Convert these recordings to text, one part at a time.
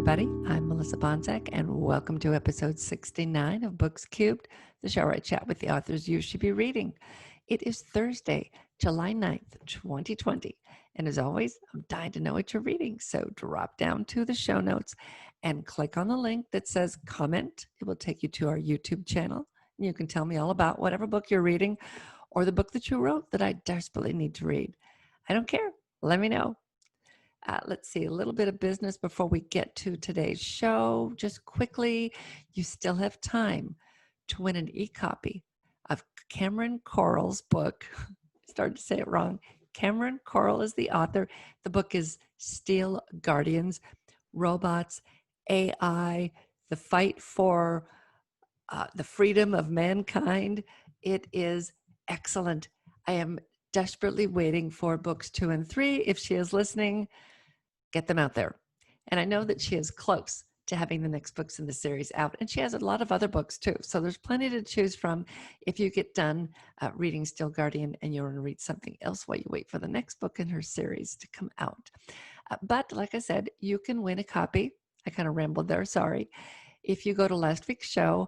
everybody. I'm Melissa Banczak, and welcome to episode 69 of Books Cubed, the show where I chat with the authors you should be reading. It is Thursday, July 9th, 2020. And as always, I'm dying to know what you're reading. So drop down to the show notes and click on the link that says comment. It will take you to our YouTube channel. And you can tell me all about whatever book you're reading or the book that you wrote that I desperately need to read. I don't care. Let me know. Let's see, a little bit of business before we get to today's show. Just quickly, you still have time to win an e-copy of Cameron Correll's book. I started to say it wrong. Cameron Correll is the author. The book is Steel Guardians, Robots, AI, the Fight for the Freedom of Mankind. It is excellent. I am desperately waiting for books 2 and 3. If she is listening, get them out there. And I know that she is close to having the next books in the series out. And she has a lot of other books too. So there's plenty to choose from if you get done reading Steel Guardian and you want to read something else while you wait for the next book in her series to come out. But like I said, you can win a copy. I kind of rambled there, sorry. If you go to last week's show,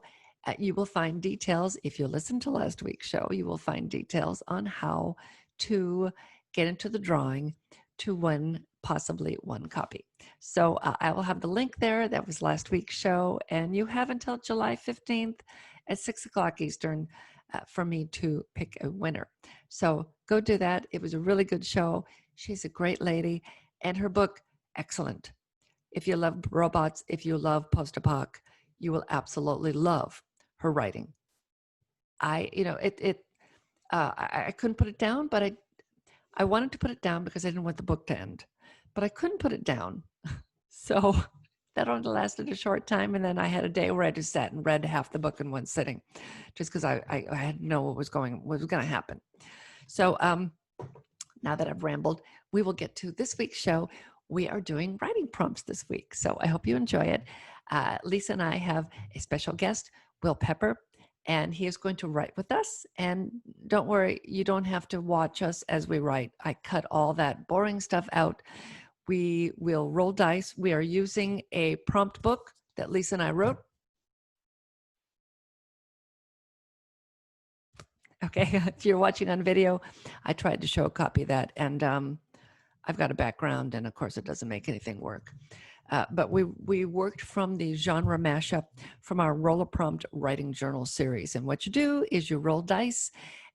you will find details. If you listen to last week's show, you will find details on how to get into the drawing to win possibly one copy. So I will have the link there. That was last week's show. And you have until July 15th at 6 o'clock Eastern for me to pick a winner. So go do that. It was a really good show. She's a great lady. And her book, excellent. If you love robots, if you love post-apoc, you will absolutely love her writing. I couldn't put it down, but I wanted to put it down because I didn't want the book to end, but I couldn't put it down. So that only lasted a short time. And then I had a day where I just sat and read half the book in one sitting, just because I had to know what was going to happen. So now that I've rambled, we will get to this week's show. We are doing writing prompts this week. So I hope you enjoy it. Lisa and I have a special guest, Will Pepper, and he is going to write with us. And don't worry, you don't have to watch us as we write. I cut all that boring stuff out. We will roll dice. We are using a prompt book that Lisa and I wrote. Okay, if you're watching on video, I tried to show a copy of that. And I've got a background, and of course it doesn't make anything work. But we worked from the genre mashup from our Roll a Prompt writing journal series. And what you do is you roll dice,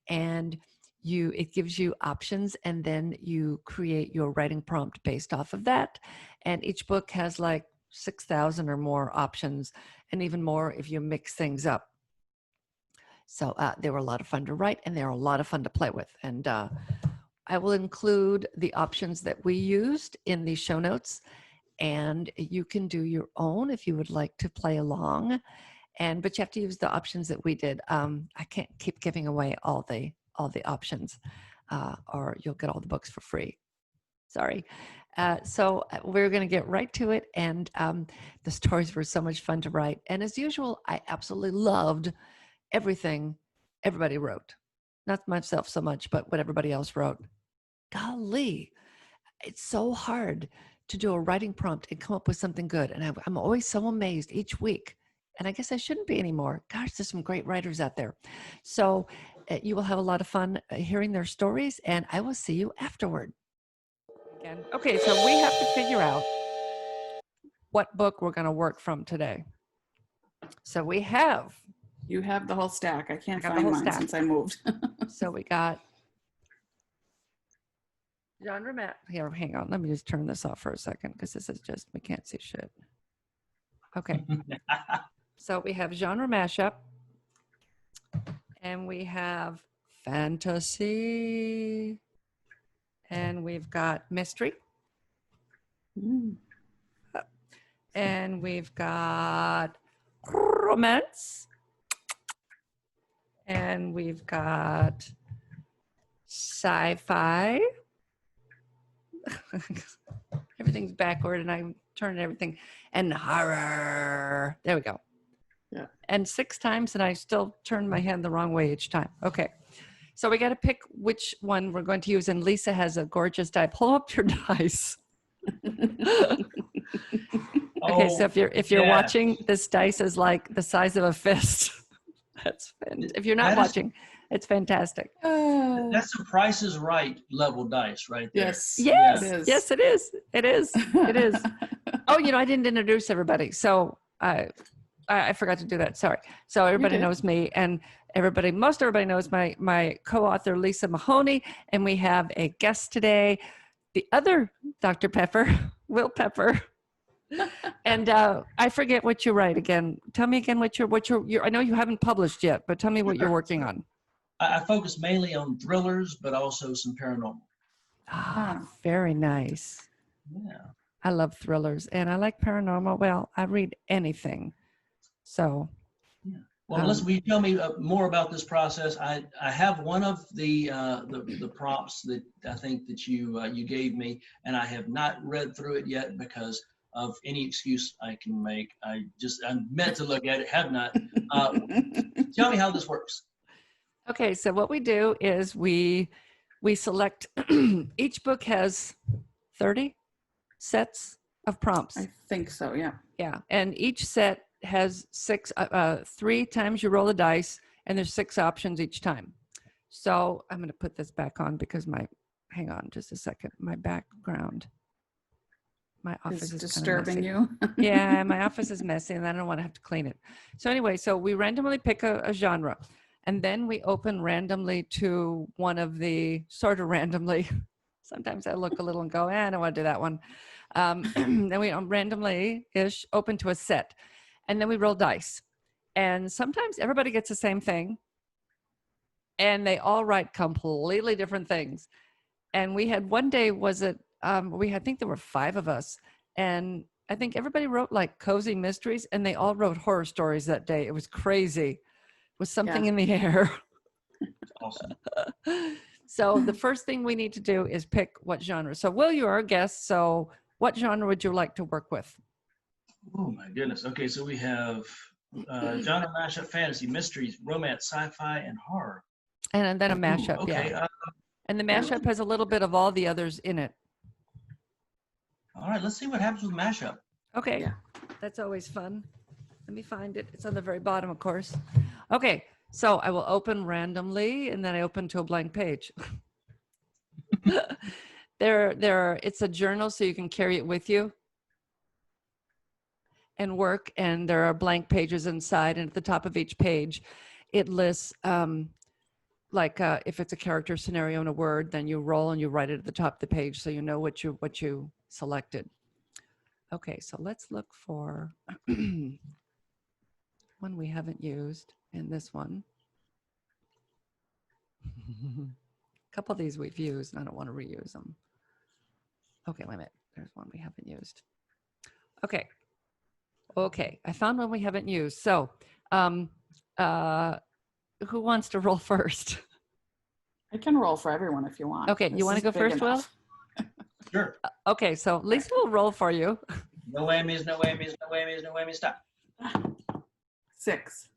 and it gives you options, and then you create your writing prompt based off of that. And each book has like 6,000 or more options, and even more if you mix things up. So they were a lot of fun to write, and they're a lot of fun to play with. And I will include the options that we used in the show notes. And you can do your own if you would like to play along, but you have to use the options that we did. I can't keep giving away all the options, or you'll get all the books for free. Sorry. So we're going to get right to it, and the stories were so much fun to write. And as usual, I absolutely loved everything everybody wrote. Not myself so much, but what everybody else wrote. Golly, it's so hard to do a writing prompt and come up with something good. And I'm always so amazed each week. And I guess I shouldn't be anymore. Gosh, there's some great writers out there. So you will have a lot of fun hearing their stories, and I will see you afterward. Again. Okay, so we have to figure out what book we're going to work from today. So we have. You have the whole stack. I can't find mine since I moved. So we got genre map. Here, hang on. Let me just turn this off for a second because this is just, we can't see shit. Okay. So we have genre mashup, and we have fantasy, and we've got mystery, and we've got romance, and we've got sci-fi. Everything's backward, and I'm turning everything, and horror. There we go. Yeah. And 6 times, and I still turned my hand the wrong way each time. Okay. So we got to pick which one we're going to use. And Lisa has a gorgeous die. Pull up your dice. Okay, so if you're yes. watching, this dice is like the size of a fist. If you're not watching, it's fantastic. That's the Price is Right level dice right there. Yes. Yes, It is. yes, it is. It is. It is. Oh, I didn't introduce everybody. So I forgot to do that. Sorry. So everybody knows me, and most everybody knows my co-author, Lisa Mahoney, and we have a guest today, the other Dr. Pepper, Will Pepper. And I forget what you write again. Tell me again what you're I know you haven't published yet, but tell me what you're working on. I focus mainly on thrillers, but also some paranormal. Very nice. Yeah. I love thrillers, and I like paranormal. Well, I read anything. So. Yeah. Well, will you tell me more about this process? I have one of the prompts that I think that you gave me, and I have not read through it yet because of any excuse I can make. I meant to look at it, have not. Tell me how this works. Okay, so what we do is we select. Each book has 30 sets of prompts. I think so. Yeah. Yeah, and each set has 3 times you roll the dice, and there's 6 options each time. So I'm going to put this back on because hang on just a second, my background, my office is disturbing you. Yeah, my office is messy and I don't want to have to clean it. So anyway, so we randomly pick a genre, and then we open randomly to one of the sort of randomly. Sometimes I look a little and go, I don't want to do that one. Then we randomly-ish open to a set, and then we roll dice. And sometimes everybody gets the same thing, and they all write completely different things. And we had one day, I think there were 5 of us, and I think everybody wrote like cozy mysteries, and they all wrote horror stories that day. It was crazy. It was something in the air. Awesome. So the first thing we need to do is pick what genre. So Will, you're our guest. So what genre would you like to work with? Oh my goodness. Okay, so we have genre mashup, fantasy, mysteries, romance, sci-fi, and horror. And then a mashup. Ooh, okay. Yeah. And the mashup has a little bit of all the others in it. All right, let's see what happens with mashup. Okay. Yeah. That's always fun. Let me find it. It's on the very bottom, of course. Okay. So I will open randomly, and then I open to a blank page. It's a journal, so you can carry it with you and work. And there are blank pages inside, and at the top of each page, it lists if it's a character scenario in a word, then you roll and you write it at the top of the page, so you know what you selected. Okay, so let's look for one we haven't used in this one. A couple of these we've used, and I don't want to reuse them. Okay, wait a minute. There's one we haven't used. Okay, I found one we haven't used. So, who wants to roll first? I can roll for everyone if you want. Okay, you want to go first, Will? Sure. Okay, so Lisa will roll for you. No whammies, no whammies, no whammies, no whammies, stop. 6.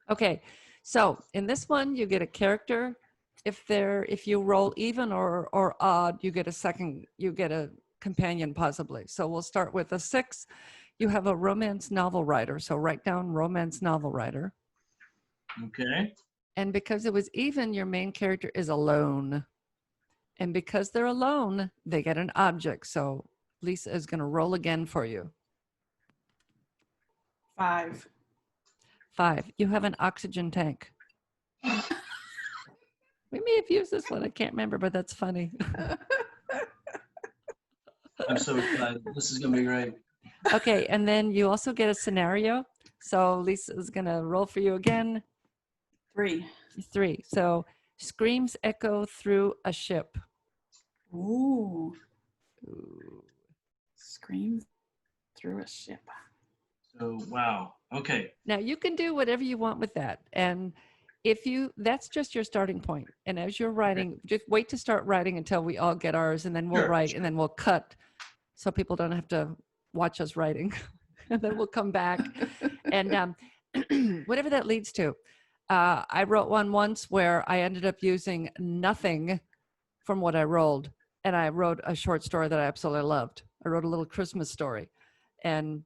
Okay, so in this one, you get a character. If you roll even or odd, you get a companion possibly. So we'll start with a 6. You have a romance novel writer. So write down romance novel writer. Okay. And because it was even, your main character is alone. And because they're alone, they get an object. So Lisa is going to roll again for you. 5. 5. You have an oxygen tank. We may have used this one. I can't remember, but that's funny. I'm so excited. This is going to be great. Okay, and then you also get a scenario. So Lisa is going to roll for you again. 3. 3. So screams echo through a ship. Ooh. Screams through a ship. So, wow. Okay. Now you can do whatever you want with that. And that's just your starting point. And as you're writing, just wait to start writing until we all get ours, and then we'll write, and then we'll cut so people don't have to watch us writing. And then we'll come back. And whatever that leads to. I wrote one once where I ended up using nothing from what I rolled. And I wrote a short story that I absolutely loved. I wrote a little Christmas story. And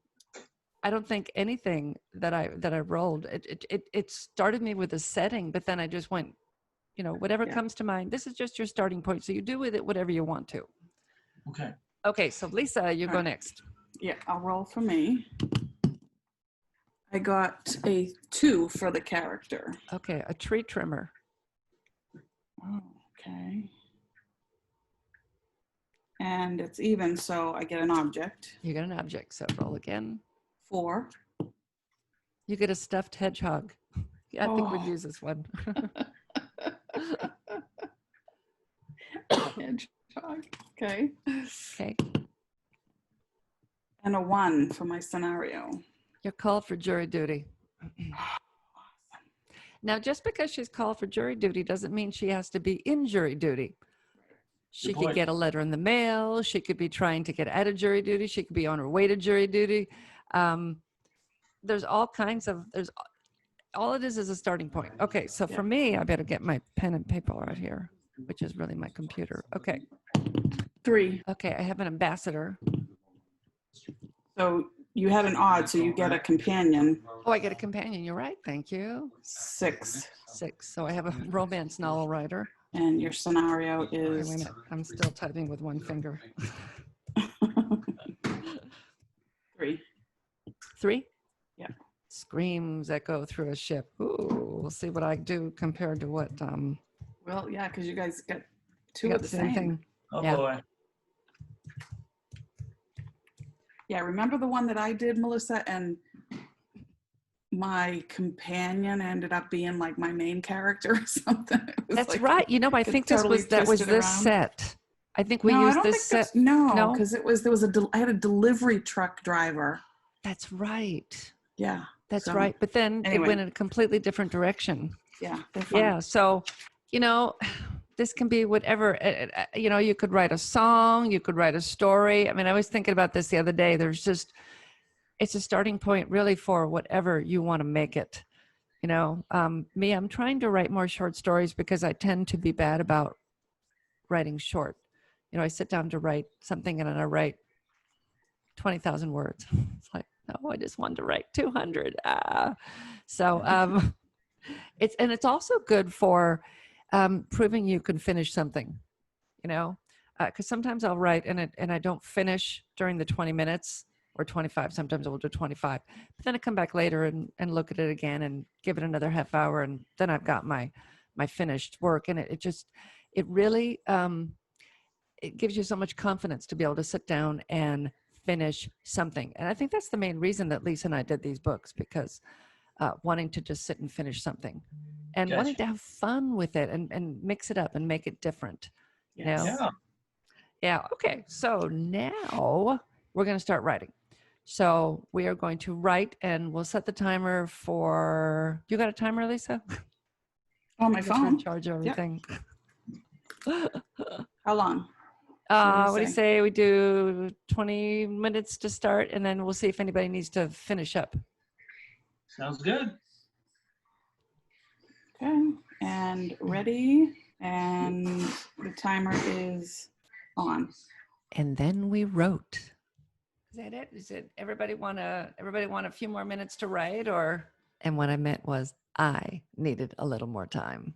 I don't think anything that I rolled, it started me with a setting, but then I just went, you know, whatever comes to mind. This is just your starting point. So you do with it whatever you want to. Okay. Okay. So Lisa, you go next. Yeah, I'll roll for me. I got a 2 for the character. Okay. A tree trimmer. Oh, okay. And it's even, so I get an object. You get an object. So roll again. 4. You get a stuffed hedgehog. Yeah, I think we'd use this one. Hedgehog. Okay. Okay. And a 1 for my scenario. You're called for jury duty. Now, just because she's called for jury duty doesn't mean she has to be in jury duty. She could get a letter in the mail. She could be trying to get out of jury duty. She could be on her way to jury duty. There's all kinds of, all it is a starting point. Okay, so for me, I better get my pen and paper out here, which is really my computer. Okay. 3. Okay, I have an ambassador. So you had an odd, so you get a companion. Oh, I get a companion. You're right. Thank you. 6. 6. So I have a romance novel writer. And your scenario Okay, is... wait a minute. I'm still typing with one finger. 3. 3? Yeah. Screams echo through a ship. Ooh, we'll see what I do compared to what. Well, yeah, because you guys got 2 of the same thing. Oh Yeah. boy. Yeah, remember the one that I did, Melissa? And my companion ended up being like my main character or something. That's like, I think totally that was this around. set. I think we used this set. No, because I had a delivery truck driver. That's right. Yeah. That's right. But then it went in a completely different direction. Yeah. Yeah. So, you know, this can be whatever, you know, you could write a song, you could write a story. I mean, I was thinking about this the other day. It's a starting point really for whatever you want to make it. You know, me, I'm trying to write more short stories because I tend to be bad about writing short. You know, I sit down to write something and then I write 20,000 words. It's like, no, I just wanted to write 200. So it's also good for proving you can finish something, you know, because sometimes I'll write and I don't finish during the 20 minutes or 25. Sometimes I will do 25, but then I come back later and look at it again and give it another half hour. And then I've got my finished work. And it really, it gives you so much confidence to be able to sit down and finish something. And I think that's the main reason that Lisa and I did these books, because wanting to just sit and finish something and wanting to have fun with it and mix it up and make it different. Yes. You know? Yeah. Okay. So now we're going to start writing. So we are going to write and we'll set the timer for, you got a timer, Lisa? On my phone. In charge of everything. Yep. How long? What do you say? We do 20 minutes to start, and then we'll see if anybody needs to finish up. Sounds good. Okay, and ready, and the timer is on. And then we wrote. Is that it? Is it everybody want a few more minutes to write, or? And what I meant was I needed a little more time.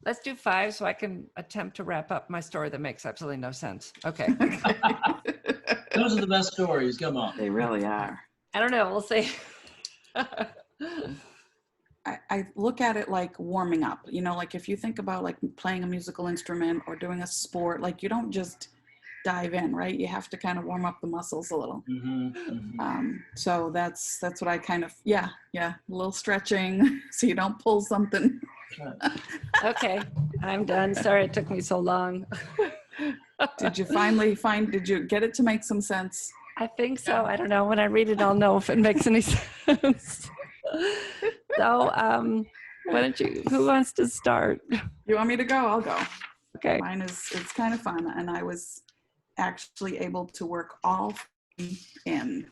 Let's do 5 so I can attempt to wrap up my story that makes absolutely no sense. Okay. Those are the best stories. Come on. They really are. I don't know. We'll see. I look at it like warming up. You know, like if you think about like playing a musical instrument or doing a sport, like you don't just dive in, right? You have to kind of warm up the muscles a little. So that's what I kind of, a little stretching so you don't pull something. Okay, I'm done. Sorry it took me so long. Did you did you get it to make some sense? I think so. I don't know. When I read it, I'll know if it makes any sense. So, who wants to start? You want me to go? I'll go. Okay. It's kind of fun. And I was actually able to work all in.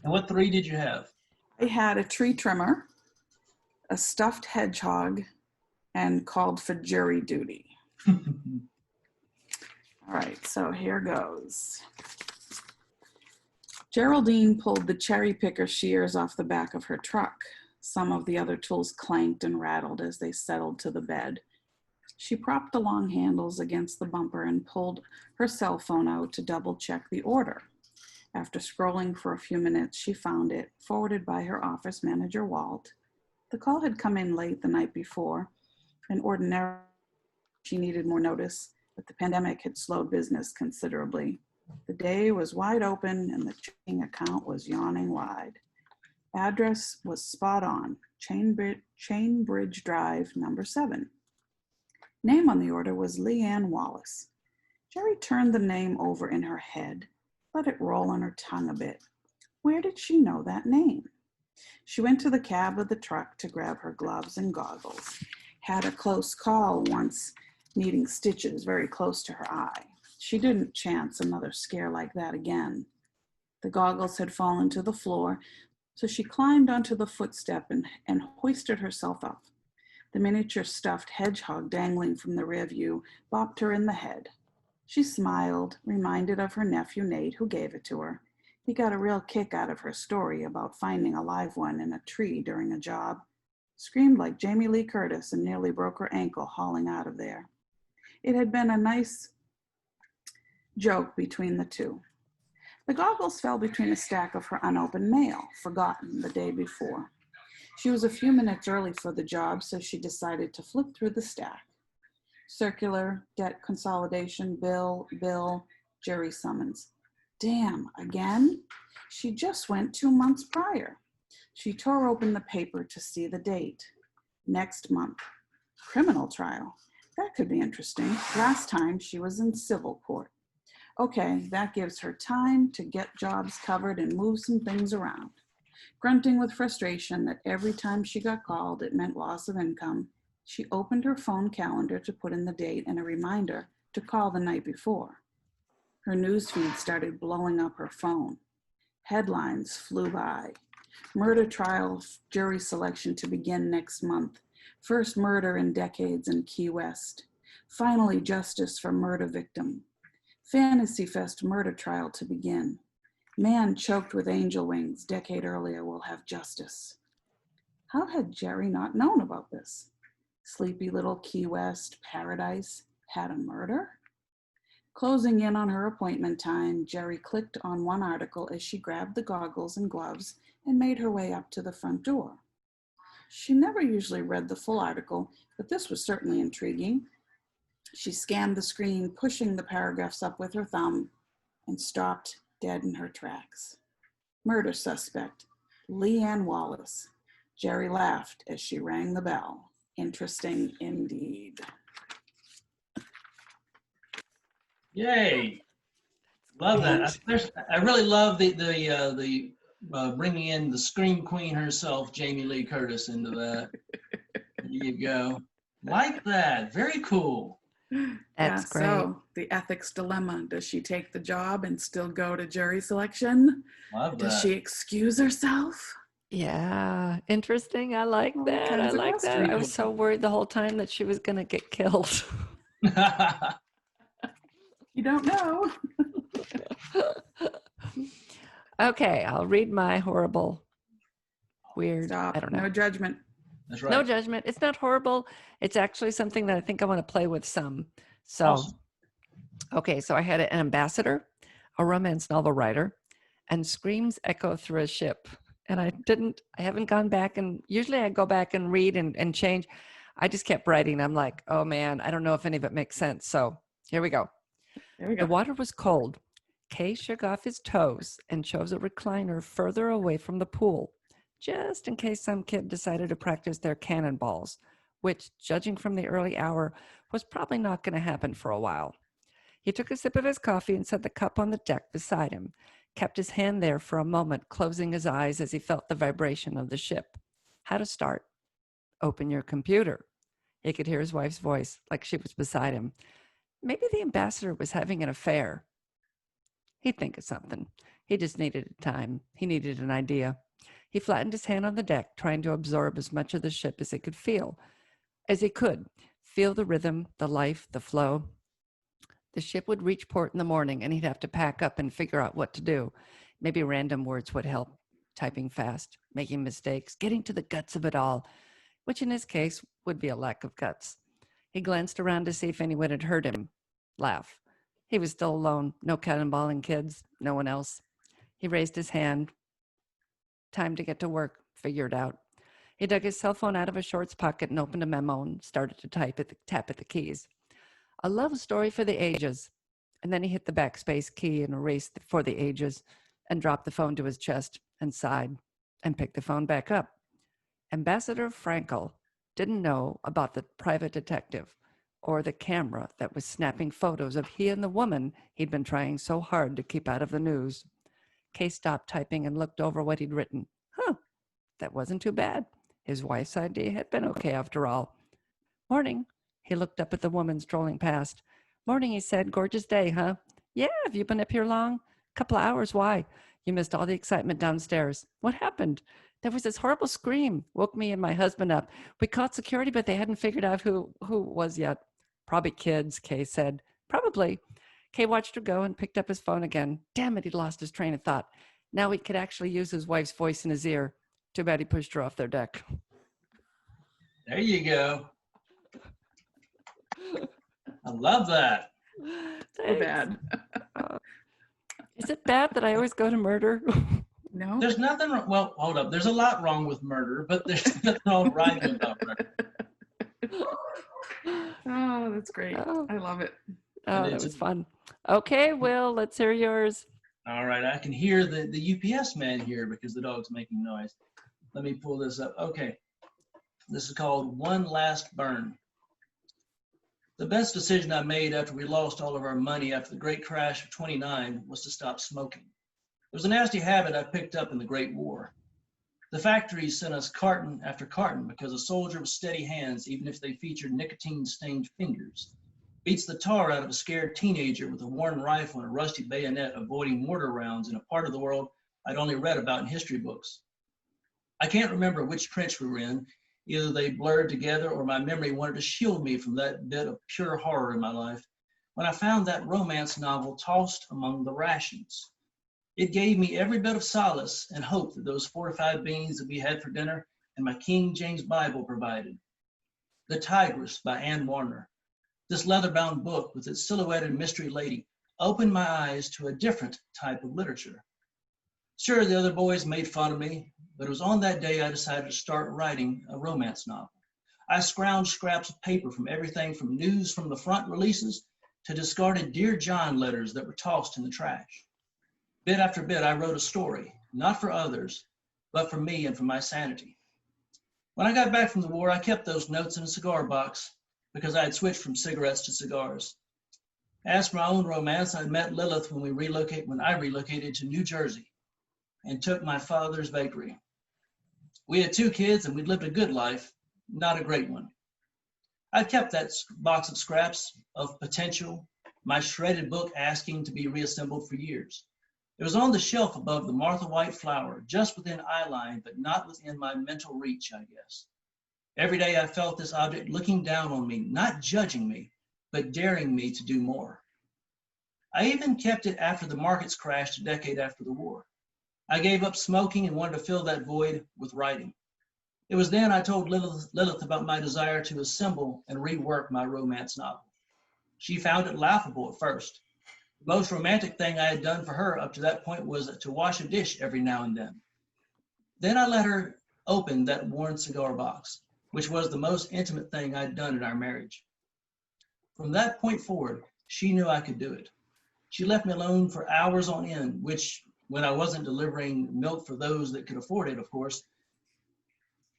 And what 3 did you have? I had a tree trimmer, a stuffed hedgehog, and called for jury duty. All right, so here goes. Geraldine pulled the cherry picker shears off the back of her truck. Some of the other tools clanked and rattled as they settled to the bed. She propped the long handles against the bumper and pulled her cell phone out to double-check the order. After scrolling for a few minutes, she found it, forwarded by her office manager, Walt. The call had come in late the night before, and ordinarily she needed more notice, but the pandemic had slowed business considerably. The day was wide open and the checking account was yawning wide. Address was spot on, Chainbridge Drive, number 7. Name on the order was Leanne Wallace. Jerry turned the name over in her head, let it roll on her tongue a bit. Where did she know that name? She went to the cab of the truck to grab her gloves and goggles. Had a close call once, needing stitches very close to her eye. She didn't chance another scare like that again. The goggles had fallen to the floor, so she climbed onto the footstep and hoisted herself up. The miniature stuffed hedgehog dangling from the rear view bopped her in the head. She smiled, reminded of her nephew Nate, who gave it to her. He got a real kick out of her story about finding a live one in a tree during a job. Screamed like Jamie Lee Curtis and nearly broke her ankle hauling out of there. It had been a nice joke between the two. The goggles fell between a stack of her unopened mail, forgotten the day before. She was a few minutes early for the job, so she decided to flip through the stack. Circular, debt consolidation, bill, Jerry summons. Damn, again? She just went 2 months prior. She tore open the paper to see the date. Next month. Criminal trial. That could be interesting. Last time she was in civil court. Okay, that gives her time to get jobs covered and move some things around. Grunting with frustration that every time she got called, it meant loss of income, she opened her phone calendar to put in the date and a reminder to call the night before. Her newsfeed started blowing up her phone. Headlines flew by. Murder trial jury selection to begin next month. First murder in decades in Key West. Finally, justice for murder victim. Fantasy Fest murder trial to begin. Man choked with angel wings decade earlier will have justice. How had Jerry not known about this? Sleepy little Key West paradise had a murder? Closing in on her appointment time, Jerry clicked on one article as she grabbed the goggles and gloves and made her way up to the front door. She never usually read the full article, but this was certainly intriguing. She scanned the screen, pushing the paragraphs up with her thumb, and stopped dead in her tracks. Murder suspect, Leanne Wallace. Jerry laughed as she rang the bell. Interesting indeed. Yay! Love that. I really love the bringing in the scream queen herself, Jamie Lee Curtis, into that. There you go. Like that. Very cool. That's great. So the ethics dilemma. Does she take the job and still go to jury selection? Love that. Does she excuse herself? Yeah, interesting. I like All that. I kinds of like that. I was questions. so worried the whole time that she was going to get killed. You don't know. Okay, I'll read my horrible, weird, Stop. I don't know. No judgment. That's right. No judgment. It's not horrible. It's actually something that I think I want to play with some. So, Awesome. okay, so I had an ambassador, a romance novel writer, and screams echo through a ship. And I haven't gone back, and usually I go back and read and change. I just kept writing. I'm like, oh man, I don't know if any of it makes sense. So here we go. There we The go. water was cold. Kay shook off his toes and chose a recliner further away from the pool, just in case some kid decided to practice their cannonballs, which, judging from the early hour, was probably not going to happen for a while. He took a sip of his coffee and set the cup on the deck beside him, kept his hand there for a moment, closing his eyes as he felt the vibration of the ship. How to start? Open your computer. He could hear his wife's voice, like she was beside him. Maybe the ambassador was having an affair. He'd think of something. He just needed time. He needed an idea. He flattened his hand on the deck, trying to absorb as much of the ship as he could feel. Feel the rhythm, the life, the flow. The ship would reach port in the morning, and he'd have to pack up and figure out what to do. Maybe random words would help. Typing fast, making mistakes, getting to the guts of it all, which in his case would be a lack of guts. He glanced around to see if anyone had heard him laugh. He was still alone, no cannonballing kids, no one else. He raised his hand. Time to get to work, figured out. He dug his cell phone out of his shorts pocket and opened a memo and started to tap at the keys. A love story for the ages. And then he hit the backspace key and erased for the ages and dropped the phone to his chest and sighed and picked the phone back up. Ambassador Frankel didn't know about the private detective or the camera that was snapping photos of he and the woman he'd been trying so hard to keep out of the news. Kay stopped typing and looked over what he'd written. That wasn't too bad. His wife's idea had been okay after all. Morning. He looked up at the woman strolling past. Morning, he said. Gorgeous day, huh? Yeah, have you been up here long? Couple of hours. Why? You missed all the excitement downstairs. What happened? There was this horrible scream. Woke me and my husband up. We called security, but they hadn't figured out who it was yet. Probably kids, Kay said. Probably. Kay watched her go and picked up his phone again. Damn it, he'd lost his train of thought. Now he could actually use his wife's voice in his ear. Too bad he pushed her off their deck. There you go. I love that. So bad. Is it bad that I always go to murder? No. There's nothing wrong. Well, hold up. There's a lot wrong with murder, but there's nothing wrong writing about murder. Oh, that's great. Oh. I love it. Oh, that was fun. Okay, Will, let's hear yours. All right. I can hear the UPS man here because the dog's making noise. Let me pull this up. Okay. This is called One Last Burn. The best decision I made after we lost all of our money after the great crash of '29 was to stop smoking. It was a nasty habit I picked up in the Great War. The factories sent us carton after carton because a soldier with steady hands, even if they featured nicotine-stained fingers, beats the tar out of a scared teenager with a worn rifle and a rusty bayonet avoiding mortar rounds in a part of the world I'd only read about in history books. I can't remember which trench we were in. Either they blurred together or my memory wanted to shield me from that bit of pure horror in my life when I found that romance novel tossed among the rations. It gave me every bit of solace and hope that those fortified beans that we had for dinner and my King James Bible provided. The Tigress by Anne Warner. This leather-bound book with its silhouetted mystery lady opened my eyes to a different type of literature. Sure, the other boys made fun of me, but it was on that day I decided to start writing a romance novel. I scrounged scraps of paper from everything from news from the front releases to discarded Dear John letters that were tossed in the trash. Bit after bit, I wrote a story, not for others, but for me and for my sanity. When I got back from the war, I kept those notes in a cigar box because I had switched from cigarettes to cigars. As for my own romance, I met Lilith when I relocated to New Jersey and took my father's bakery. We had 2 kids and we'd lived a good life, not a great one. I kept that box of scraps of potential, my shredded book asking to be reassembled for years. It was on the shelf above the Martha White flower, just within eye line, but not within my mental reach, I guess. Every day I felt this object looking down on me, not judging me, but daring me to do more. I even kept it after the markets crashed a decade after the war. I gave up smoking and wanted to fill that void with writing. It was then I told Lilith about my desire to assemble and rework my romance novel. She found it laughable at first. The most romantic thing I had done for her up to that point was to wash a dish every now and then. Then I let her open that worn cigar box, which was the most intimate thing I'd done in our marriage. From that point forward, she knew I could do it. She left me alone for hours on end, which, when I wasn't delivering milk for those that could afford it, of course.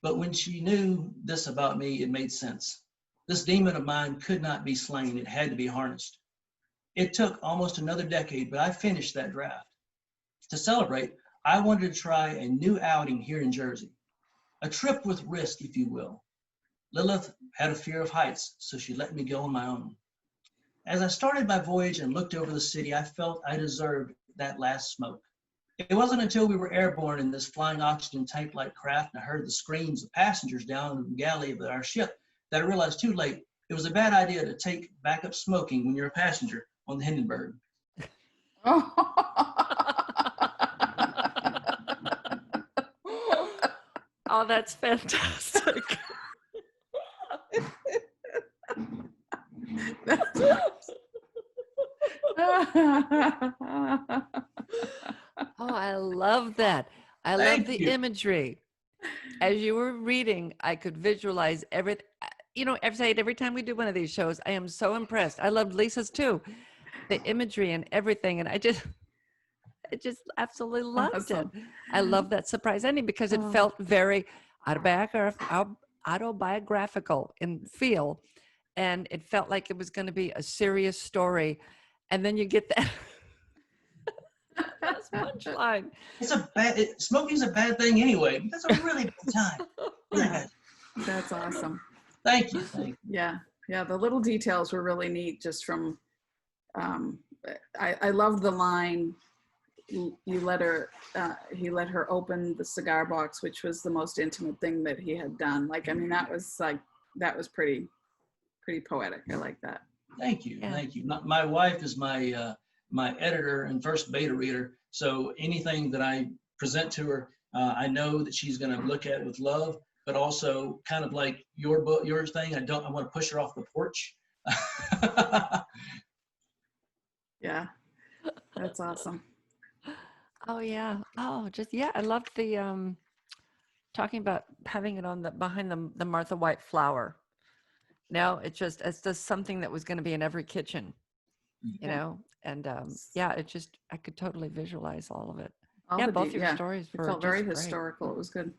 But when she knew this about me, it made sense. This demon of mine could not be slain. It had to be harnessed. It took almost another decade, but I finished that draft. To celebrate, I wanted to try a new outing here in Jersey. A trip with risk, if you will. Lilith had a fear of heights, so she let me go on my own. As I started my voyage and looked over the city, I felt I deserved that last smoke. It wasn't until we were airborne in this flying oxygen tank-like craft and I heard the screams of passengers down in the galley of our ship that I realized too late it was a bad idea to take backup smoking when you're a passenger on the Hindenburg. Oh, that's fantastic. Oh, I love that. I love Thank the you. imagery. As you were reading, I could visualize everything. You know, every time we do one of these shows, I am so impressed. I loved Lisa's too, the imagery and everything. And I just absolutely loved it. Awesome. I love that surprise ending because it Oh. felt very autobiographical in feel. And it felt like it was going to be a serious story. And then you get that last punchline. Smoking's a bad thing anyway. That's a really bad time. Really bad. That's awesome. Thank you. Thank you. Yeah. The little details were really neat. Just from, I loved the line. You let her. He let her open the cigar box, which was the most intimate thing that he had done. Like, I mean, that was pretty poetic. I like that. Thank you. Yeah. Thank you. My wife is my my editor and first beta reader. So anything that I present to her, I know that she's going to look at it with love, but also kind of like your thing. I want to push her off the porch. Yeah. That's awesome. Oh yeah. Oh, yeah. I loved the talking about having it on behind the Martha White flower. No, it's just something that was going to be in every kitchen, you know. And I could totally visualize all of it. Both your stories It were felt very just great. historical. It was good.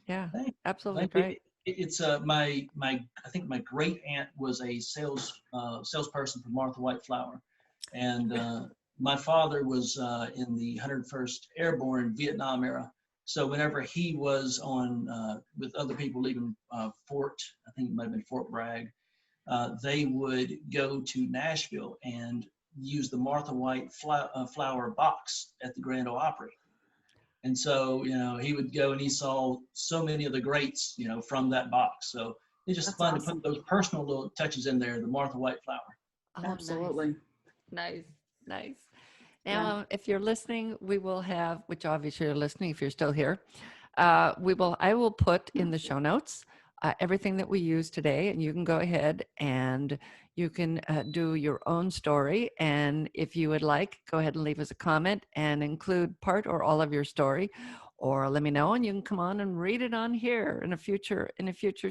Yeah, Thank you. absolutely Thank you. great. It's my I think my great aunt was a salesperson for Martha White Flour, and my father was in the 101st Airborne Vietnam era. So whenever he was on with other people leaving Fort, I think it might have been Fort Bragg, they would go to Nashville and use the Martha White flour box at the Grand Ole Opry. And so, you know, he would go and he saw so many of the greats, you know, from that box. So it's just That's fun awesome. to put those personal little touches in there, the Martha White flour. Oh, Absolutely. Nice. Now, if you're listening, we will have, which obviously you're listening if you're still here. I will put in the show notes everything that we use today, and you can go ahead and you can do your own story. And if you would like, go ahead and leave us a comment and include part or all of your story, or let me know, and you can come on and read it on here in a future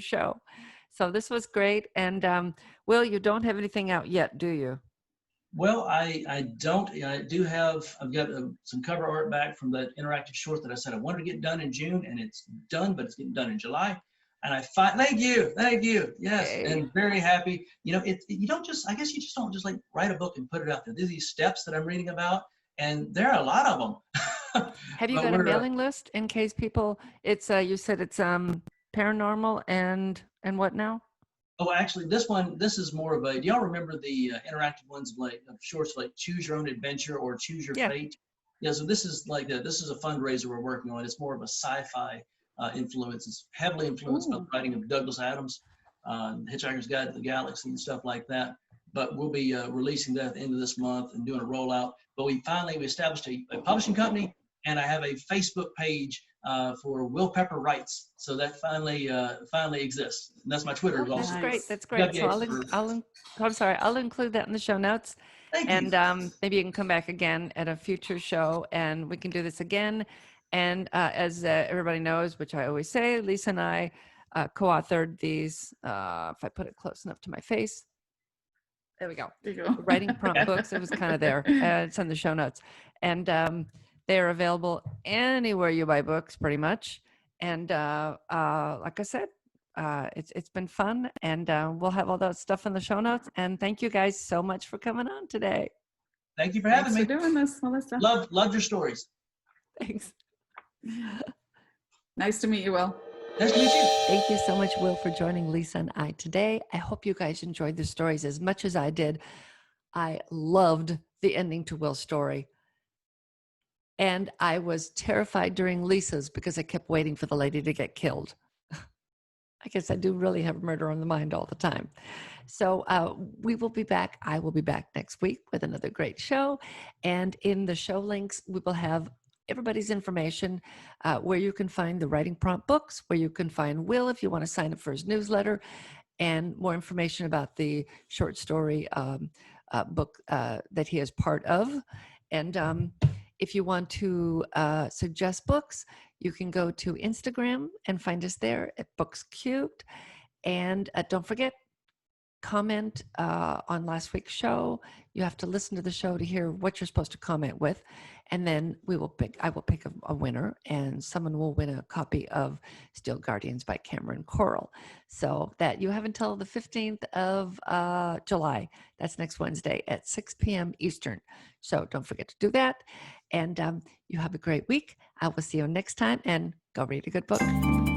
show. So this was great. And Will, you don't have anything out yet, do you? Well, I don't. I've got some cover art back from that interactive short that I said I wanted to get done in June, and it's done, but it's getting done in July. And thank you, yes, Yay. and very happy. You know, you don't just, I guess you just don't just like write a book and put it out there. There's these steps that I'm reading about, and there are a lot of them. Have you got a mailing list in case people? It's you said it's paranormal and what now? Oh, actually, this is more of a. Do y'all remember the interactive ones of shorts like Choose Your Own Adventure or Choose Your Fate? Yeah. So this is like this is a fundraiser we're working on. It's more of a sci-fi influence. It's heavily influenced by the writing of Douglas Adams, Hitchhiker's Guide to the Galaxy, and stuff like that. But we'll be releasing that at the end of this month and doing a rollout. But we established a publishing company, and I have a Facebook page for Will Pepper Writes. So that finally exists. And that's my Twitter. Oh, Also. that's great. So I'll include that in the show notes. Thank and you. Maybe you can come back again at a future show and we can do this again. And as everybody knows, which I always say, Lisa and I co-authored these, if I put it close enough to my face. There we go. There you go. Writing prompt books. It was kind of there. It's in the show notes. And they're available anywhere you buy books, pretty much. And like I said, it's been fun, and we'll have all that stuff in the show notes. And thank you guys so much for coming on today. Thank you for having me. Thanks for doing this, Melissa. Loved your stories. Thanks. Nice to meet you, Will. Nice to meet you. Thank you so much, Will, for joining Lisa and I today. I hope you guys enjoyed the stories as much as I did. I loved the ending to Will's story. And I was terrified during Lisa's because I kept waiting for the lady to get killed. I guess I do really have murder on the mind all the time. So we will be back. I will be back next week with another great show. And in the show links, we will have everybody's information, where you can find the Writing Prompt books, where you can find Will if you want to sign up for his newsletter, and more information about the short story book that he is part of. And if you want to suggest books, you can go to Instagram and find us there at Books Cubed. And don't forget, comment on last week's show. You have to listen to the show to hear what you're supposed to comment with, and then I will pick a winner, and someone will win a copy of Steel Guardians by Cameron Corral. So that you have until the 15th of July. That's next Wednesday at 6 p.m. Eastern. So don't forget to do that. And you have a great week. I will see you next time, and go read a good book.